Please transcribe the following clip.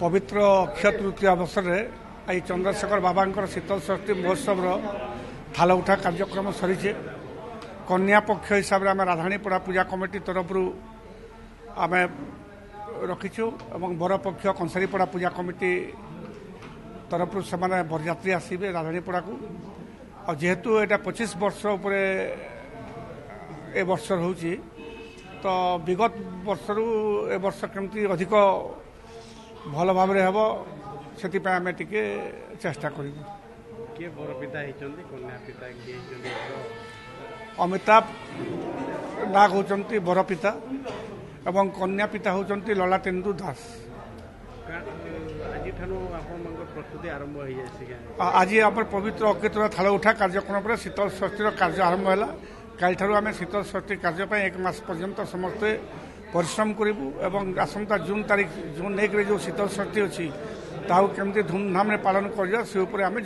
पवित्र अक्षय तृतीय अवसर में आई चंद्रशेखर बाबा शीतल षष्ठी महोत्सव थाल उठा कार्यक्रम सरी कन्या पक्ष हिसाब से आम राधाणीपड़ा पूजा कमिटी तरफ आम रखीचु और बर पक्ष कंसारीपड़ा पूजा कमिटी तरफ से बरयात्री आसवे राधाणीपड़ा को और जेहेतु यहाँ 25 वर्ष उपरे ए वर्ष रोचे तो विगत वर्षर ए वर्ष केमती अधिक भल भाव हम से आम टे चेष्टा कर अमिताभ नाग होती बर पिता एवं कन्या पिता होती ललाटेन्दु दास। आज आम पवित्र अक्षय थाल उठा कार्यक्रम पर शीतल षष्ठी कार्य आरंभ है। काल आम शीतल षष्ठी कार्य एक मास पर्यंत समस्ते परिश्रम करूँ और आसंता जून 1 जो शीतल षष्ठी अच्छी ताकि केमती धूमधाम पालन कर